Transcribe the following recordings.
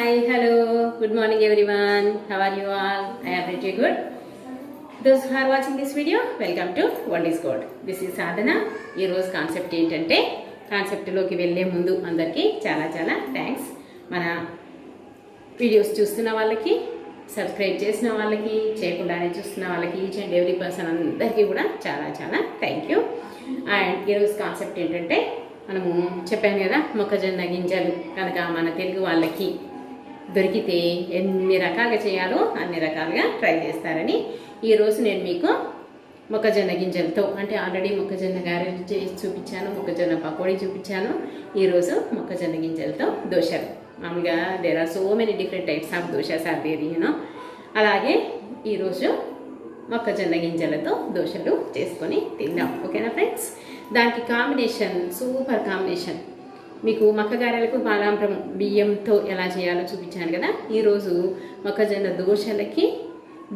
Hi, hello, good morning everyone. How are you all? I am pretty good. Those who are watching this video, welcome to World is Gold. This is Sadhana. ఈ రోజు concept ఏంటంటే కాన్సెప్ట్లోకి వెళ్ళే ముందు అందరికీ చాలా thanks. మన videos చూస్తున్న వాళ్ళకి, సబ్స్క్రైబ్ చేసిన వాళ్ళకి, చేయకుండానే చూస్తున్న వాళ్ళకి, ఈచ్ అండ్ ఎవ్రీ పర్సన్ అందరికీ కూడా చాలా థ్యాంక్ యూ. అండ్ ఈరోజు కాన్సెప్ట్ ఏంటంటే మనము చెప్పాను కదా, మొక్కజొన్న గింజలు కనుక మన తెలుగు వాళ్ళకి దొరికితే ఎన్ని రకాలుగా చేయాలో అన్ని రకాలుగా ట్రై చేస్తారని ఈరోజు నేను మీకు మొక్కజొన్న గింజలతో, అంటే ఆల్రెడీ మొక్కజొన్న గారెలు చేసి చూపించాను, మొక్కజొన్న పకోడీ చూపించాను. ఈరోజు మొక్కజొన్న గింజలతో దోశలు. మామూలుగా there are so many different types of dosas are there you know. అలాగే ఈరోజు మొక్కజొన్న గింజలతో దోశలు చేసుకొని తిందాం. ఓకేనా ఫ్రెండ్స్? దానికి కాంబినేషన్ సూపర్ కాంబినేషన్. మీకు మక్కగారెలకు బాలాంప్రం బియ్యంతో ఎలా చేయాలో చూపించాను కదా. ఈరోజు మొక్కజొన్న దోశలకి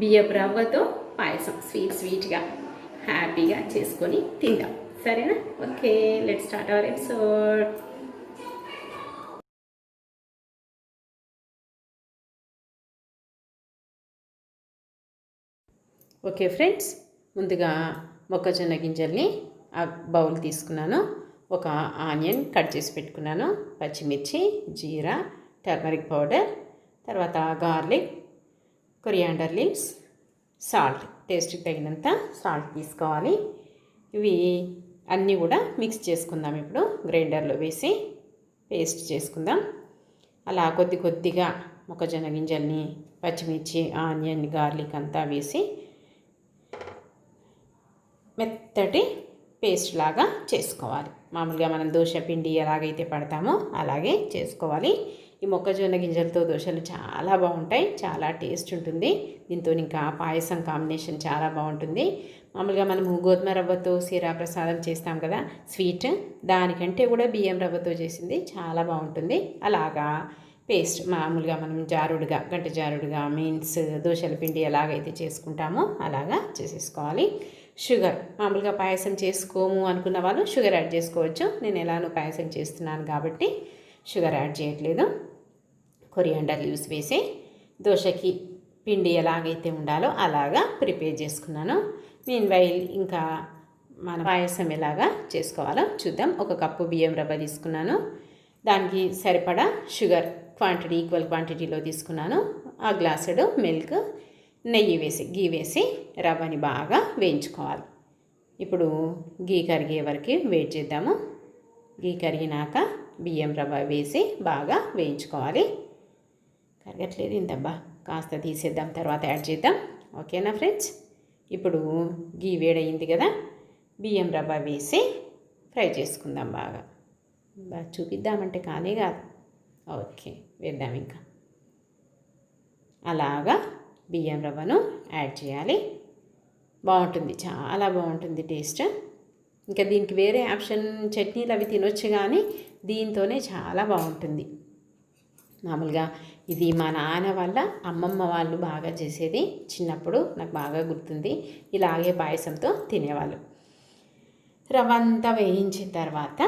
బియ్యపు రవ్వతో పాయసం స్వీట్గా హ్యాపీగా చేసుకొని తిందాం. సరేనా? Okay, let's start our episode. Okay friends, ముందుగా మొక్కజొన్న గింజల్ని ఆ బౌల్ తీసుకున్నాను. ఒక ఆనియన్ కట్ చేసి పెట్టుకున్నాను, పచ్చిమిర్చి, జీరా, టర్మరిక్ పౌడర్, తర్వాత గార్లిక్, కొరియాండర్ లీవ్స్, సాల్ట్, టేస్ట్కి తగినంత సాల్ట్ తీసుకోవాలి. ఇవి అన్నీ కూడా మిక్స్ చేసుకుందాం. ఇప్పుడు గ్రైండర్లో వేసి పేస్ట్ చేసుకుందాం. అలా కొద్దిగా మొక్కజొన్న గింజల్ని, పచ్చిమిర్చి, ఆనియన్, గార్లిక్ అంతా వేసి మెత్తటి పేస్ట్ లాగా చేసుకోవాలి. మామూలుగా మనం దోశ పిండి ఎలాగైతే పడతామో అలాగే చేసుకోవాలి. ఈ మొక్కజొన్న గింజలతో దోశలు చాలా బాగుంటాయి, చాలా టేస్ట్ ఉంటుంది. దీంతో ఇంకా పాయసం కాంబినేషన్ చాలా బాగుంటుంది. మామూలుగా మనము గోధుమ రవ్వతో సీరా ప్రసాదం చేస్తాం కదా స్వీట్, దానికంటే కూడా బియ్యం రవ్వతో చేసింది చాలా బాగుంటుంది. అలాగా పేస్ట్ మామూలుగా మనం గంట జారుడుగా మీన్స్ దోశల పిండి ఎలాగైతే చేసుకుంటామో అలాగా చేసేసుకోవాలి. షుగర్, మామూలుగా పాయసం చేసుకోము అనుకున్న వాళ్ళు షుగర్ యాడ్ చేసుకోవచ్చు. నేను ఎలానో పాయసం చేస్తున్నాను కాబట్టి షుగర్ యాడ్ చేయట్లేదు. కొరియాండర్ లీవ్స్ వేసి దోశకి పిండి ఎలాగైతే ఉండాలో అలాగా ప్రిపేర్ చేసుకున్నాను. మీన్వైల్ ఇంకా మన పాయసం ఎలాగా చేసుకోవాలో చూద్దాం. 1 కప్పు బియ్యం రవ్వ తీసుకున్నాను. దానికి సరిపడా షుగర్ క్వాంటిటీ ఈక్వల్ క్వాంటిటీలో తీసుకున్నాను. ఆ గ్లాసుడు మిల్క్, నెయ్యి వేసి గీ వేసి రవ్వని బాగా వేయించుకోవాలి. ఇప్పుడు గీ కరిగే వరకు వెయిట్ చేద్దాము. గీ కరిగినాక బియ్యం రవ్వ వేసి బాగా వేయించుకోవాలి. కరగట్లేదు ఇంతబ్బా, కాస్త తీసేద్దాం, తర్వాత యాడ్ చేద్దాం. ఓకేనా ఫ్రెండ్స్? ఇప్పుడు గీ వేడయింది కదా, బియ్యం రవ్వ వేసి ఫ్రై చేసుకుందాం. బాగా చూపిద్దామంటే కానీ కాదు. ఓకే, వేద్దాం. ఇంకా అలాగా బియ్యం రవ్వను యాడ్ చేయాలి. బాగుంటుంది, చాలా బాగుంటుంది టేస్ట్. ఇంకా దీనికి వేరే ఆప్షన్ చట్నీలు అవి తినొచ్చు, కానీ దీంతోనే చాలా బాగుంటుంది. మామూలుగా ఇది మా నాన్న వాళ్ళ అమ్మమ్మ వాళ్ళు బాగా చేసేది. చిన్నప్పుడు నాకు బాగా గుర్తుంది, ఇలాగే పాయసంతో తినేవాళ్ళు. రవ్వ అంతా వేయించిన తర్వాత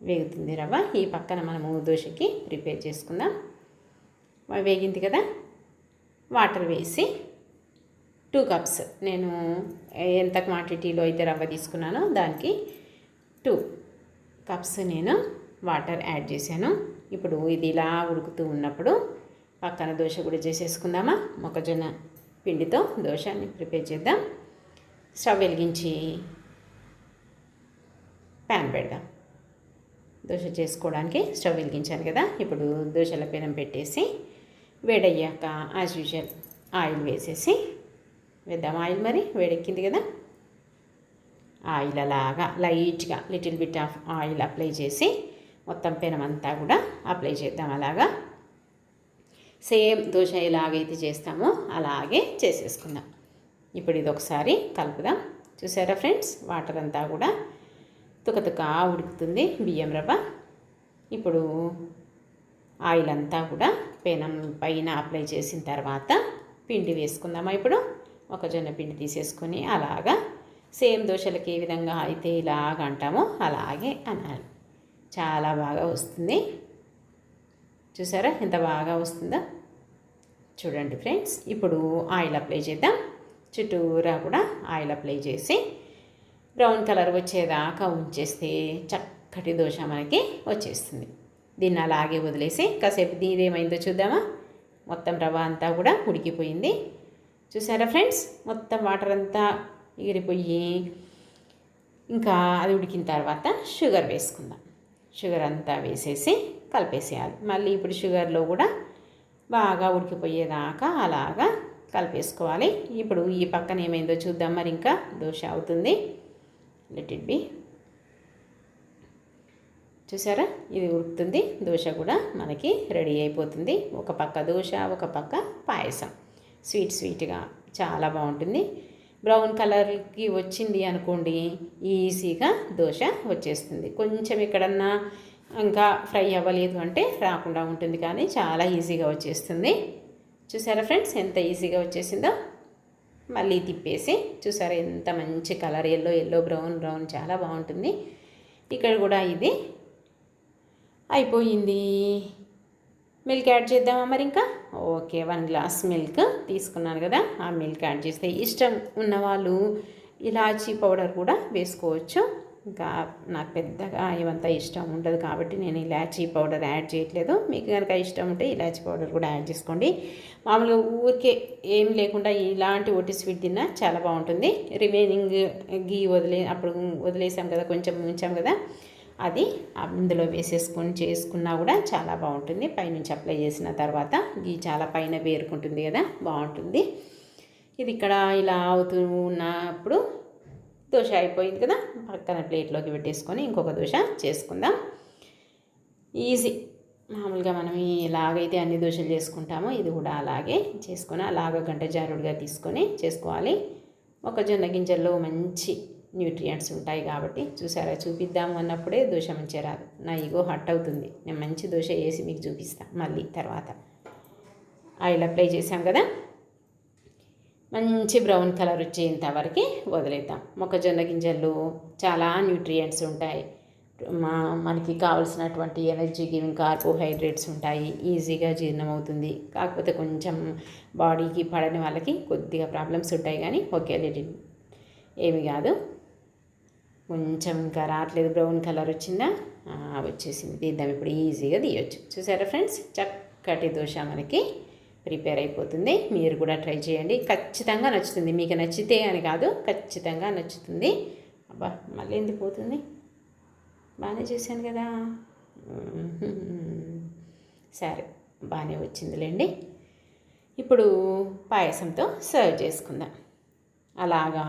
వేగుతుంది రవ్వ. ఈ పక్కన మనము దోశకి ప్రిపేర్ చేసుకుందాం. వేగింది కదా, వాటర్ వేసి 2 కప్స్, నేను ఎంత క్వాంటిటీలో అయితే రవ్వ తీసుకున్నానో దానికి 2 కప్స్ నేను వాటర్ యాడ్ చేశాను. ఇప్పుడు ఇది ఇలా ఉడుకుతూ ఉన్నప్పుడు పక్కన దోశ కూడా చేసేసుకుందామా. మొక్కజొన్న పిండితో దోశని ప్రిపేర్ చేద్దాం. స్టవ్ వెలిగించి ప్యాన్ పెడదాం. దోశ చేసుకోవడానికి స్టవ్ వెలిగించాను కదా. ఇప్పుడు దోశల పెనం పెట్టేసి వేడయ్యాక యాజ్ యూజువల్ ఆయిల్ వేసేసి వేద్దాం. ఆయిల్ మరి వేడెక్కింది కదా, ఆయిల్ అలాగా లైట్గా little bit of oil apply చేసి మొత్తం పెనం అంతా కూడా అప్లై చేద్దాం. అలాగా సేమ్ దోశ ఎలాగైతే చేస్తామో అలాగే చేసేసుకుందాం. ఇప్పుడు ఇది ఒకసారి కలుపుదాం. చూసారా ఫ్రెండ్స్, వాటర్ అంతా కూడా తుకతుక ఉడుకుతుంది బియ్యం రవ్వ. ఇప్పుడు ఆయిల్ అంతా కూడా పెనం పైన అప్లై చేసిన తర్వాత పిండి వేసుకుందామా. ఇప్పుడు మొక్కజొన్న పిండి తీసేసుకొని అలాగా సేమ్ దోశలకి ఏ విధంగా అయితే ఇలాగ అంటామో అలాగే అనాలి. చాలా బాగా వస్తుంది. చూసారా ఎంత బాగా వస్తుందో. చూడండి ఫ్రెండ్స్, ఇప్పుడు ఆయిల్ అప్లై చేద్దాం. చుట్టూరా కూడా ఆయిల్ అప్లై చేసి బ్రౌన్ కలర్ వచ్చేదాకా ఉంచేస్తే చక్కటి దోశ మనకి వచ్చేస్తుంది. దీన్ని అలాగే వదిలేసి కాసేపు దీనిదేమైందో చూద్దామా. మొత్తం రవ్వ అంతా కూడా ఉడికిపోయింది. చూసారా ఫ్రెండ్స్, మొత్తం వాటర్ అంతా ఎగిరిపోయి ఇంకా అది ఉడికిన తర్వాత షుగర్ వేసుకుందాం. షుగర్ అంతా వేసేసి కలిపేసేయాలి. మళ్ళీ ఇప్పుడు షుగర్లో కూడా బాగా ఉడికిపోయేదాకా అలాగా కలిపేసుకోవాలి. ఇప్పుడు ఈ పక్కన ఏమైందో చూద్దాం. మరి ఇంకా దోశ అవుతుంది. Let it be. చూసారా, ఇది ఉడుకుతుంది. దోశ కూడా మనకి రెడీ అయిపోతుంది. ఒక పక్క దోశ, ఒక పక్క పాయసం. స్వీట్గా చాలా బాగుంటుంది. బ్రౌన్ కలర్కి వచ్చింది అనుకోండి, ఈజీగా దోశ వచ్చేస్తుంది. కొంచెం ఎక్కడన్నా ఇంకా ఫ్రై అవ్వలేదు అంటే రాకుండా ఉంటుంది, కానీ చాలా ఈజీగా వచ్చేస్తుంది. చూసారా ఫ్రెండ్స్, ఎంత ఈజీగా వచ్చేసిందో. మళ్ళీ తిప్పేసి చూసారా ఎంత మంచి కలర్, ఎల్లో బ్రౌన్ చాలా బాగుంటుంది. ఇక్కడ కూడా ఇది అయిపోయింది. మిల్క్ యాడ్ చేద్దామా మరి ఇంకా. ఓకే, 1 గ్లాస్ మిల్క్ తీసుకున్నాను కదా, ఆ మిల్క్ యాడ్ చేస్తే ఇష్టం ఉన్నవాళ్ళు ఇలాచీ పౌడర్ కూడా వేసుకోవచ్చు. ఇంకా నాకు పెద్దగా ఏమంతా ఇష్టం ఉండదు కాబట్టి నేను ఇలాచీ పౌడర్ యాడ్ చేయట్లేదు. మీకు కనుక ఇష్టం ఉంటే ఇలాచీ పౌడర్ కూడా యాడ్ చేసుకోండి. మామూలుగా ఊరికే ఏం లేకుండా ఇలాంటి ఒట్టి స్వీట్ తిన్నా చాలా బాగుంటుంది. రిమైనింగ్ గీ అప్పుడు వదిలేసాం కదా, కొంచెం ఉంచాం కదా, అది అందులో వేసేసుకొని చేసుకున్నా కూడా చాలా బాగుంటుంది. పైనుంచి అప్లై చేసిన తర్వాత గీ చాలా పైన వేరుకుంటుంది కదా, బాగుంటుంది. ఇది ఇక్కడ ఇలా అవుతూ ఉన్నప్పుడు దోశ అయిపోయింది కదా, పక్కన ప్లేట్లోకి పెట్టేసుకొని ఇంకొక దోశ చేసుకుందాం. ఈజీ. మామూలుగా మనం ఎలాగైతే అన్ని దోశలు చేసుకుంటామో ఇది కూడా అలాగే చేసుకొని అలాగ గంట జారుడుగా తీసుకొని చేసుకోవాలి. మొక్కజొన్న గింజల్లో మంచి న్యూట్రియంట్స్ ఉంటాయి కాబట్టి చూసారా, చూపిద్దాము అన్నప్పుడే దోశ మంచిగా రాదు. నా ఈగో హట్ అవుతుంది. నేను మంచి దోశ వేసి మీకు చూపిస్తాను మళ్ళీ తర్వాత. ఆయిల్ అప్లై చేసాం కదా, మంచి బ్రౌన్ కలర్ వచ్చేంత వరకు వదిలేద్దాం. మొక్కజొన్న గింజల్లో చాలా న్యూట్రియంట్స్ ఉంటాయి. మనకి కావాల్సినటువంటి ఎనర్జీ గివింగ్ కార్బోహైడ్రేట్స్ ఉంటాయి. ఈజీగా జీర్ణమవుతుంది. కాకపోతే కొంచెం బాడీకి పడని వాళ్ళకి కొద్దిగా ప్రాబ్లమ్స్ ఉంటాయి, కానీ ఓకే లిటిల్ ఏమి కాదు. కొంచెం ఇంకా రావట్లేదు, బ్రౌన్ కలర్ వచ్చిందా, వచ్చేసింది. తీద్దాం ఇప్పుడు, ఈజీగా తీయొచ్చు. చూసారా ఫ్రెండ్స్, చక్కటి దోశ మనకి ప్రిపేర్ అయిపోతుంది. మీరు కూడా ట్రై చేయండి, ఖచ్చితంగా నచ్చుతుంది. మీకు నచ్చితే అని కాదు, ఖచ్చితంగా నచ్చుతుంది. అబ్బా మళ్ళీ ఎందుకు పోతుంది, బాగానే చేశాను కదా. సరే, బాగానే వచ్చిందిలేండి. ఇప్పుడు పాయసంతో సర్వ్ చేసుకుందాం. అలాగా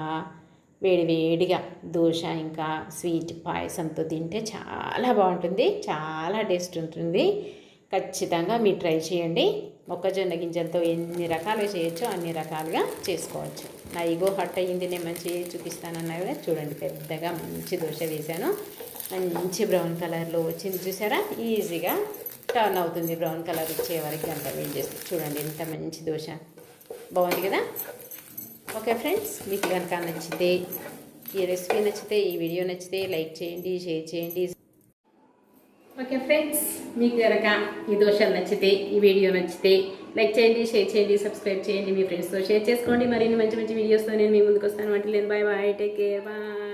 వేడివేడిగా దోశ ఇంకా స్వీట్ పాయసంతో తింటే చాలా బాగుంటుంది, చాలా టేస్ట్ ఉంటుంది. ఖచ్చితంగా మీరు ట్రై చేయండి. మొక్కజొన్న గింజలతో ఎన్ని రకాలుగా చేయొచ్చో అన్ని రకాలుగా చేసుకోవచ్చు. నా ఈగో హట్ అయ్యింది, నేను మంచి చూపిస్తానన్నా కదా. చూడండి, పెద్దగా మంచి దోశ వేశాను. మంచి బ్రౌన్ కలర్లో వచ్చింది. చూసారా, ఈజీగా టర్న్ అవుతుంది. బ్రౌన్ కలర్ వచ్చే వరకు గంట వెయిట్ చేస్తే చూడండి ఎంత మంచి దోశ, బాగుంది కదా. ఓకే ఫ్రెండ్స్, మీకు కనుక నచ్చితే, ఈ రెసిపీ నచ్చితే, ఈ వీడియో నచ్చితే లైక్ చేయండి, షేర్ చేయండి. ఓకే ఫ్రెండ్స్, మీకు కనుక ఈ దోశలు నచ్చితే, ఈ వీడియో నచ్చితే లైక్ చేయండి, షేర్ చేయండి, సబ్స్క్రైబ్ చేయండి, మీ ఫ్రెండ్స్తో షేర్ చేసుకోండి. మరిన్ని మంచి మంచి వీడియోస్తో నేను మీ ముందుకు వస్తాను. అంటే bye bye, take care, bye.